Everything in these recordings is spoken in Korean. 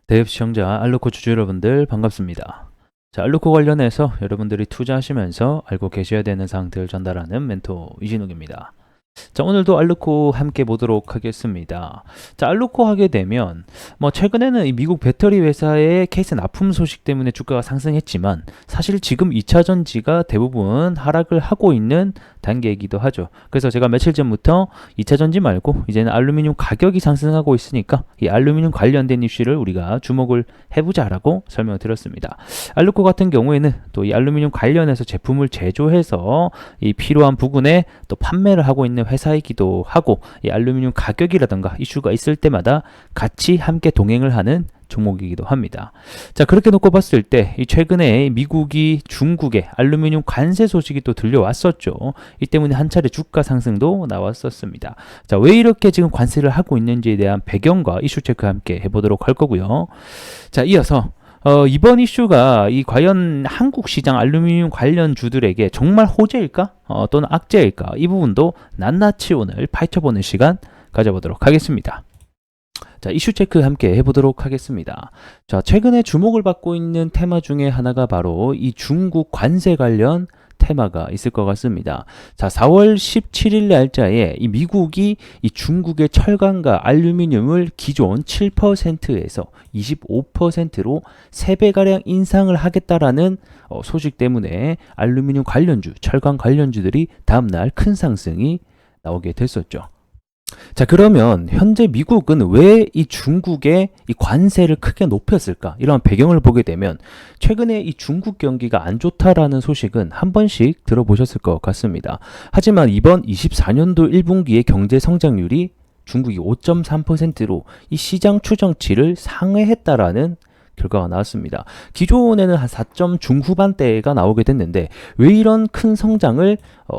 대입 시청자 알루코 주주 여러분들 반갑습니다. 자, 알루코 관련해서 여러분들이 투자하시면서 알고 계셔야 되는 사항들 전달하는 멘토 이진욱입니다. 자, 오늘도 알루코 함께 보도록 하겠습니다. 자, 알루코 하게 되면 최근에는 이 미국 배터리 회사의 케이스 납품 소식 때문에 주가가 상승했지만 사실 지금 2차 전지가 대부분 하락을 하고 있는 단계이기도 하죠. 그래서 제가 며칠 전부터 2차 전지 말고 이제는 알루미늄 가격이 상승하고 있으니까 이 알루미늄 관련된 이슈를 우리가 주목을 해보자라고 설명을 드렸습니다. 알루코 같은 경우에는 또 이 알루미늄 관련해서 제품을 제조해서 이 필요한 부분에 또 판매를 하고 있는 회사이기도 하고, 이 알루미늄 가격이라던가 이슈가 있을 때마다 같이 함께 동행을 하는 종목이기도 합니다. 자, 그렇게 놓고 봤을 때 이 최근에 미국이 중국에 알루미늄 관세 소식이 또 들려왔었죠. 이 때문에 한 차례 주가 상승도 나왔었습니다. 자, 왜 이렇게 지금 관세를 하고 있는지에 대한 배경과 이슈 체크 함께 해보도록 할 거고요. 자, 이어서 이번 이슈가 이 과연 한국 시장 알루미늄 관련주들에게 정말 호재일까? 또는 악재일까? 이 부분도 낱낱이 오늘 파헤쳐보는 시간 가져보도록 하겠습니다. 자, 이슈 체크 함께 해보도록 하겠습니다. 자, 최근에 주목을 받고 있는 테마 중에 하나가 바로 이 중국 관세 관련 테마가 있을 것 같습니다. 자, 4월 17일 날짜에 이 미국이 이 중국의 철강과 알루미늄을 기존 7%에서 25%로 3배가량 인상을 하겠다라는 소식 때문에 알루미늄 관련주, 철강 관련주들이 다음날 큰 상승이 나오게 됐었죠. 자, 그러면 현재 미국은 왜 이 중국의 이 관세를 크게 높였을까? 이런 배경을 보게 되면 최근에 이 중국 경기가 안 좋다라는 소식은 한 번씩 들어보셨을 것 같습니다. 하지만 이번 24년도 1분기의 경제 성장률이 중국이 5.3%로 이 시장 추정치를 상회했다라는 결과가 나왔습니다. 기존에는 한 4점 중후반대가 나오게 됐는데 왜 이런 큰 성장을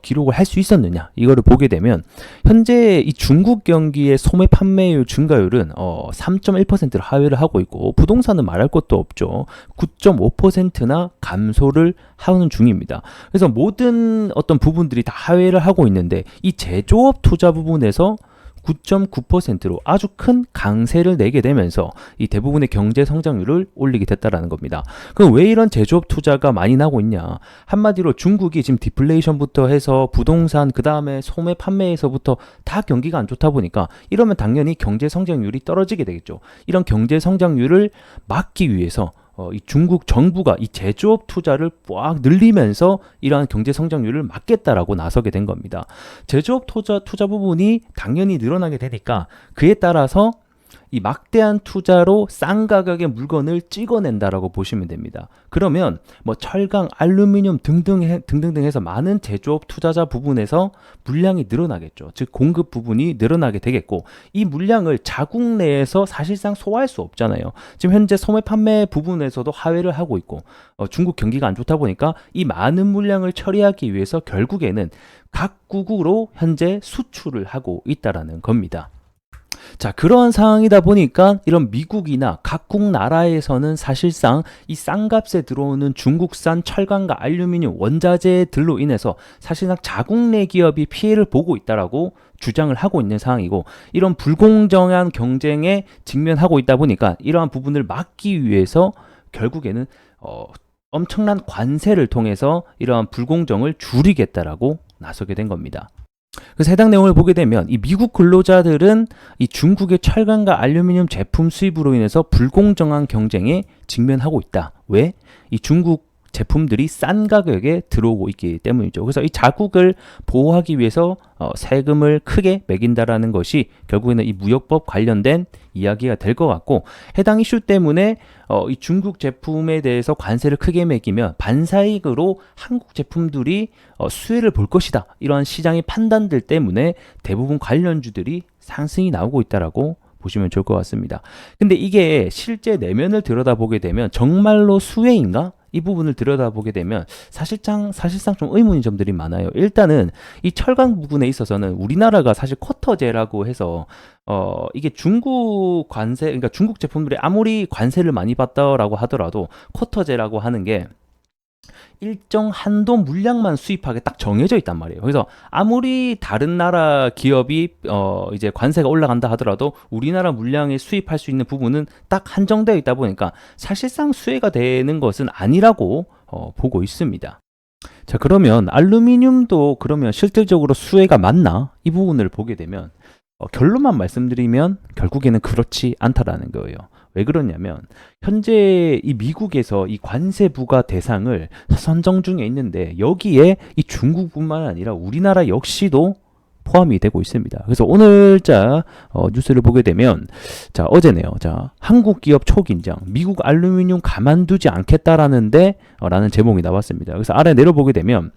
기록을 할 수 있었느냐, 이거를 보게 되면 현재 이 중국 경기의 소매 판매율 증가율은 3.1%를 하회를 하고 있고, 부동산은 말할 것도 없죠. 9.5%나 감소를 하는 중입니다. 그래서 모든 어떤 부분들이 다 하회를 하고 있는데 이 제조업 투자 부분에서 9.9%로 아주 큰 강세를 내게 되면서 이 대부분의 경제 성장률을 올리게 됐다라는 겁니다. 그럼 왜 이런 제조업 투자가 많이 나고 있냐? 한마디로 중국이 지금 디플레이션부터 해서 부동산, 그 다음에 소매 판매에서부터 다 경기가 안 좋다 보니까 이러면 당연히 경제 성장률이 떨어지게 되겠죠. 이런 경제 성장률을 막기 위해서 이 중국 정부가 이 제조업 투자를 꽉 늘리면서 이러한 경제 성장률을 막겠다라고 나서게 된 겁니다. 제조업 투자 부분이 당연히 늘어나게 되니까 그에 따라서 이 막대한 투자로 싼 가격의 물건을 찍어낸다라고 보시면 됩니다. 그러면 철강, 알루미늄 등등 해서 많은 제조업 투자자 부분에서 물량이 늘어나겠죠. 즉 공급 부분이 늘어나게 되겠고, 이 물량을 자국 내에서 사실상 소화할 수 없잖아요. 지금 현재 소매 판매 부분에서도 하회를 하고 있고, 중국 경기가 안 좋다 보니까 이 많은 물량을 처리하기 위해서 결국에는 각국으로 현재 수출을 하고 있다라는 겁니다. 자, 그러한 상황이다 보니까 이런 미국이나 각국 나라에서는 사실상 이 싼 값에 들어오는 중국산 철강과 알루미늄 원자재들로 인해서 사실상 자국 내 기업이 피해를 보고 있다라고 주장을 하고 있는 상황이고, 이런 불공정한 경쟁에 직면하고 있다 보니까 이러한 부분을 막기 위해서 결국에는 엄청난 관세를 통해서 이러한 불공정을 줄이겠다라고 나서게 된 겁니다. 그래서 해당 내용을 보게 되면 이 미국 근로자들은 이 중국의 철강과 알루미늄 제품 수입으로 인해서 불공정한 경쟁에 직면하고 있다. 왜? 이 중국 제품들이 싼 가격에 들어오고 있기 때문이죠. 그래서 이 자국을 보호하기 위해서 세금을 크게 매긴다라는 것이 결국에는 이 무역법 관련된 이야기가 될 것 같고, 해당 이슈 때문에 이 중국 제품에 대해서 관세를 크게 매기면 반사이익으로 한국 제품들이 수혜를 볼 것이다, 이러한 시장의 판단들 때문에 대부분 관련주들이 상승이 나오고 있다라고 보시면 좋을 것 같습니다. 근데 이게 실제 내면을 들여다보게 되면 정말로 수혜인가? 이 부분을 들여다보게 되면 사실상 좀 의문인 점들이 많아요. 일단은 이 철강 부분에 있어서는 우리나라가 사실 쿼터제라고 해서 이게 중국 관세, 그러니까 중국 제품들이 아무리 관세를 많이 받더라고 하더라도 쿼터제라고 하는 게 일정 한도 물량만 수입하게 딱 정해져 있단 말이에요. 그래서 아무리 다른 나라 기업이 이제 관세가 올라간다 하더라도 우리나라 물량에 수입할 수 있는 부분은 딱 한정되어 있다 보니까 사실상 수혜가 되는 것은 아니라고 보고 있습니다. 자, 그러면 알루미늄도 그러면 실질적으로 수혜가 맞나? 이 부분을 보게 되면 결론만 말씀드리면 결국에는 그렇지 않다라는 거예요. 왜 그러냐면 현재 이 미국에서 이 관세 부과 대상을 선정 중에 있는데 여기에 이 중국뿐만 아니라 우리나라 역시도 포함이 되고 있습니다. 그래서 오늘 뉴스를 보게 되면 어제네요. 한국 기업 초긴장 미국 알루미늄 가만두지 않겠다라는데 라는 제목이 나왔습니다. 그래서 아래 내려보게 되면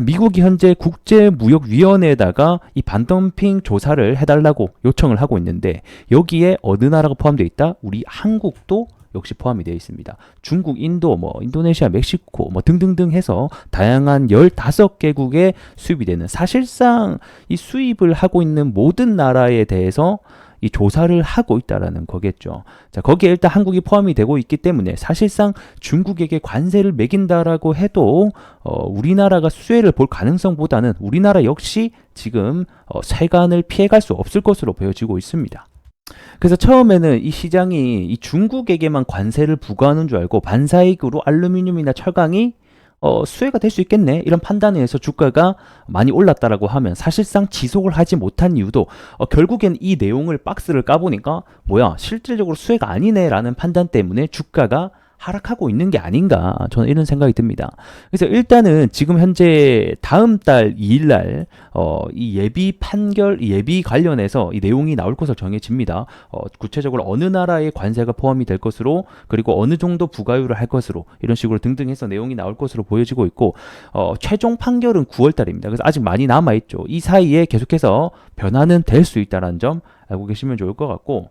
미국이 현재 국제무역위원회에다가 이 반덤핑 조사를 해달라고 요청을 하고 있는데 여기에 어느 나라가 포함되어 있다? 우리 한국도 역시 포함이 되어 있습니다. 중국, 인도, 인도네시아, 멕시코 등등등 해서 다양한 15개국에 수입이 되는 사실상 이 수입을 하고 있는 모든 나라에 대해서 이 조사를 하고 있다라는 거겠죠. 거기에 일단 한국이 포함이 되고 있기 때문에 사실상 중국에게 관세를 매긴다라고 해도 우리나라가 수혜를 볼 가능성보다는 우리나라 역시 지금 세관을 피해갈 수 없을 것으로 보여지고 있습니다. 그래서 처음에는 이 시장이 이 중국에게만 관세를 부과하는 줄 알고 반사익으로 알루미늄이나 철강이 수혜가 될 수 있겠네 이런 판단에 의해서 주가가 많이 올랐다라고 하면 사실상 지속을 하지 못한 이유도 결국엔 이 내용을 박스를 까보니까 뭐야 실질적으로 수혜가 아니네 라는 판단 때문에 주가가 하락하고 있는 게 아닌가 저는 이런 생각이 듭니다. 그래서 일단은 지금 현재 다음 달 2일날 이 예비 판결 예비 관련해서 이 내용이 나올 것으로 정해집니다. 구체적으로 어느 나라의 관세가 포함이 될 것으로 그리고 어느 정도 부과율을 할 것으로 이런 식으로 등등 해서 내용이 나올 것으로 보여지고 있고 최종 판결은 9월달입니다. 그래서 아직 많이 남아있죠. 이 사이에 계속해서 변화는 될 수 있다는 점 알고 계시면 좋을 것 같고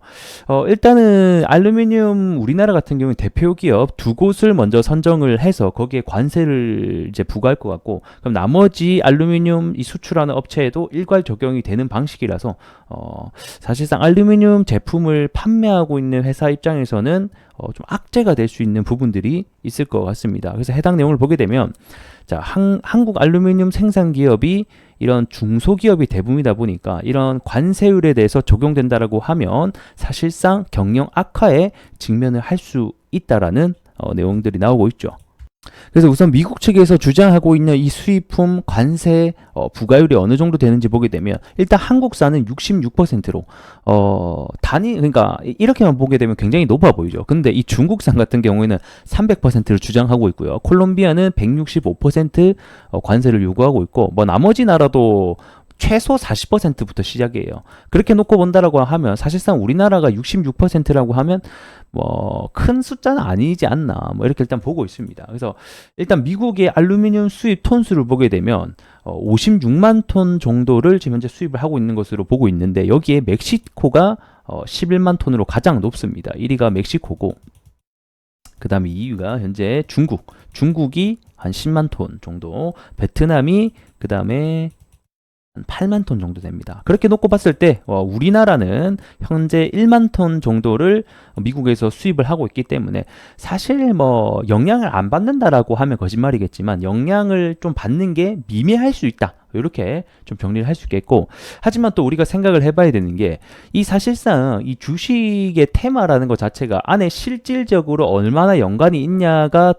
일단은 알루미늄 우리나라 같은 경우는 대표 기업 두 곳을 먼저 선정을 해서 거기에 관세를 이제 부과할 것 같고 그럼 나머지 알루미늄 이 수출하는 업체에도 일괄 적용이 되는 방식이라서 사실상 알루미늄 제품을 판매하고 있는 회사 입장에서는 좀 악재가 될 수 있는 부분들이 있을 것 같습니다. 그래서 해당 내용을 보게 되면 한국 알루미늄 생산 기업이 이런 중소기업이 대부분이다 보니까 이런 관세율에 대해서 적용된다라고 하면 사실상 경영 악화에 직면을 할 수 있다라는 내용들이 나오고 있죠. 그래서 우선 미국 측에서 주장하고 있는 이 수입품 관세 부과율이 어느 정도 되는지 보게 되면 일단 한국산은 66%로 그러니까 이렇게만 보게 되면 굉장히 높아 보이죠. 근데 이 중국산 같은 경우에는 300%를 주장하고 있고요. 콜롬비아는 165% 관세를 요구하고 있고 나머지 나라도 최소 40%부터 시작이에요. 그렇게 놓고 본다라고 하면 사실상 우리나라가 66%라고 하면 큰 숫자는 아니지 않나 이렇게 일단 보고 있습니다. 그래서 일단 미국의 알루미늄 수입 톤수를 보게 되면 56만 톤 정도를 지금 현재 수입을 하고 있는 것으로 보고 있는데 여기에 멕시코가 11만 톤으로 가장 높습니다. 1위가 멕시코고 그 다음에 2위가 현재 중국이 한 10만 톤 정도, 베트남이 그 다음에 8만 톤 정도 됩니다. 그렇게 놓고 봤을 때 우리나라는 현재 1만 톤 정도를 미국에서 수입을 하고 있기 때문에 사실 영향을 안 받는다라고 하면 거짓말이겠지만 영향을 좀 받는 게 미미할 수 있다. 이렇게 좀 정리를 할 수 있겠고 하지만 또 우리가 생각을 해봐야 되는 게 이 사실상 이 주식의 테마라는 것 자체가 안에 실질적으로 얼마나 연관이 있냐가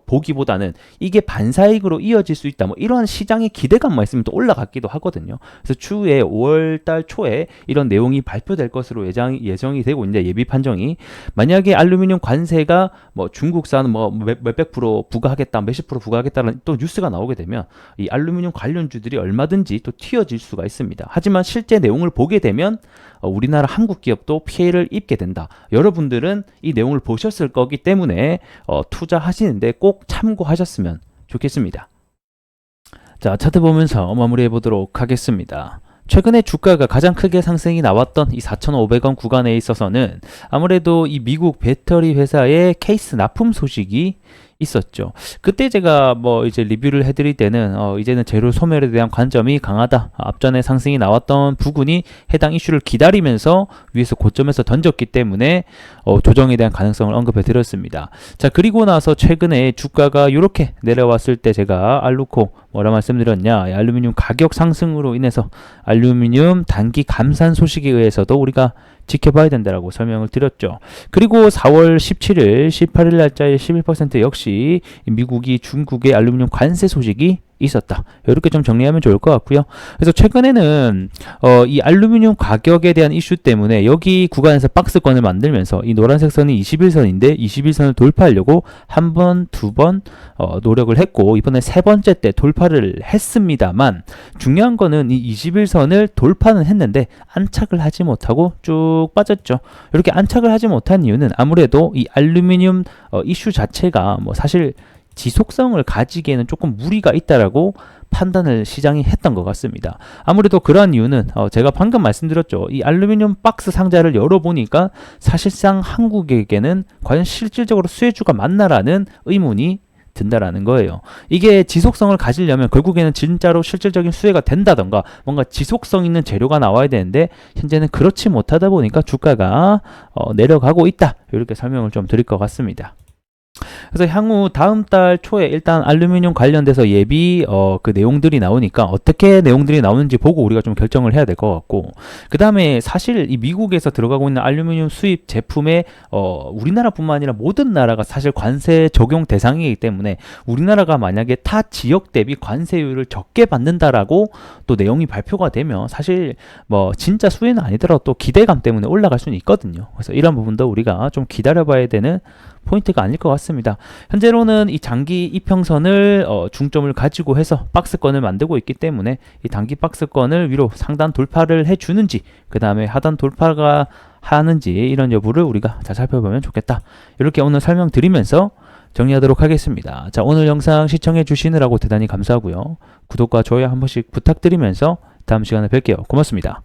보기보다는 이게 반사익으로 이어질 수 있다 이런 시장의 기대감만 있으면 또 올라갔기도 하거든요. 그래서 추후에 5월달 초에 이런 내용이 발표될 것으로 예정이 되고 있는데 예비 판정이 만약에 알루미늄 관세가 중국산 몇백 프로 부과하겠다 몇십 프로 부과하겠다는 또 뉴스가 나오게 되면 이 알루미늄 관련주들이 얼마든지 또 튀어질 수가 있습니다. 하지만 실제 내용을 보게 되면 우리나라 한국 기업도 피해를 입게 된다. 여러분들은 이 내용을 보셨을 거기 때문에 투자하시는데 꼭 참고하셨으면 좋겠습니다. 자, 차트 보면서 마무리해 보도록 하겠습니다. 최근에 주가가 가장 크게 상승이 나왔던 이 4,500원 구간에 있어서는 아무래도 이 미국 배터리 회사의 케이스 납품 소식이 있었죠. 그때 제가 뭐 이제 리뷰를 해드릴 때는 이제는 재료 소멸에 대한 관점이 강하다. 앞전에 상승이 나왔던 부근이 해당 이슈를 기다리면서 위에서 고점에서 던졌기 때문에 조정에 대한 가능성을 언급해 드렸습니다. 자, 그리고 나서 최근에 주가가 이렇게 내려왔을 때 제가 알루코 뭐라 말씀드렸냐? 알루미늄 가격 상승으로 인해서 알루미늄 단기 감산 소식에 의해서도 우리가 지켜봐야 된다라고 설명을 드렸죠. 그리고 4월 17일, 18일 날짜에 11% 역시 미국이 중국의 알루미늄 관세 소식이 있었다. 이렇게 좀 정리하면 좋을 것 같고요. 그래서 최근에는 이 알루미늄 가격에 대한 이슈 때문에 여기 구간에서 박스권을 만들면서 이 노란색 선이 21선인데 21선을 돌파하려고 한 번, 두 번 노력을 했고 이번에 세 번째 때 돌파를 했습니다만 중요한 거는 이 21선을 돌파는 했는데 안착을 하지 못하고 쭉 빠졌죠. 이렇게 안착을 하지 못한 이유는 아무래도 이 알루미늄 이슈 자체가 뭐 사실 지속성을 가지기에는 조금 무리가 있다라고 판단을 시장이 했던 것 같습니다. 아무래도 그러한 이유는 제가 방금 말씀드렸죠. 이 알루미늄 박스 상자를 열어보니까 사실상 한국에게는 과연 실질적으로 수혜주가 맞나라는 의문이 든다라는 거예요. 이게 지속성을 가지려면 결국에는 진짜로 실질적인 수혜가 된다던가 뭔가 지속성 있는 재료가 나와야 되는데 현재는 그렇지 못하다 보니까 주가가 내려가고 있다. 이렇게 설명을 좀 드릴 것 같습니다. 그래서 향후 다음 달 초에 일단 알루미늄 관련돼서 예비 그 내용들이 나오니까 어떻게 내용들이 나오는지 보고 우리가 좀 결정을 해야 될 것 같고 그 다음에 사실 이 미국에서 들어가고 있는 알루미늄 수입 제품에 우리나라뿐만 아니라 모든 나라가 사실 관세 적용 대상이기 때문에 우리나라가 만약에 타 지역 대비 관세율을 적게 받는다라고 또 내용이 발표가 되면 사실 뭐 진짜 수혜는 아니더라도 또 기대감 때문에 올라갈 수는 있거든요. 그래서 이런 부분도 우리가 좀 기다려봐야 되는 포인트가 아닐 것 같습니다. 현재로는 이 장기 이평선을 중점을 가지고 해서 박스권을 만들고 있기 때문에 이 단기 박스권을 위로 상단 돌파를 해주는지 그 다음에 하단 돌파가 하는지 이런 여부를 우리가 잘 살펴보면 좋겠다. 이렇게 오늘 설명드리면서 정리하도록 하겠습니다. 자, 오늘 영상 시청해 주시느라고 대단히 감사하고요. 구독과 좋아요 한 번씩 부탁드리면서 다음 시간에 뵐게요. 고맙습니다.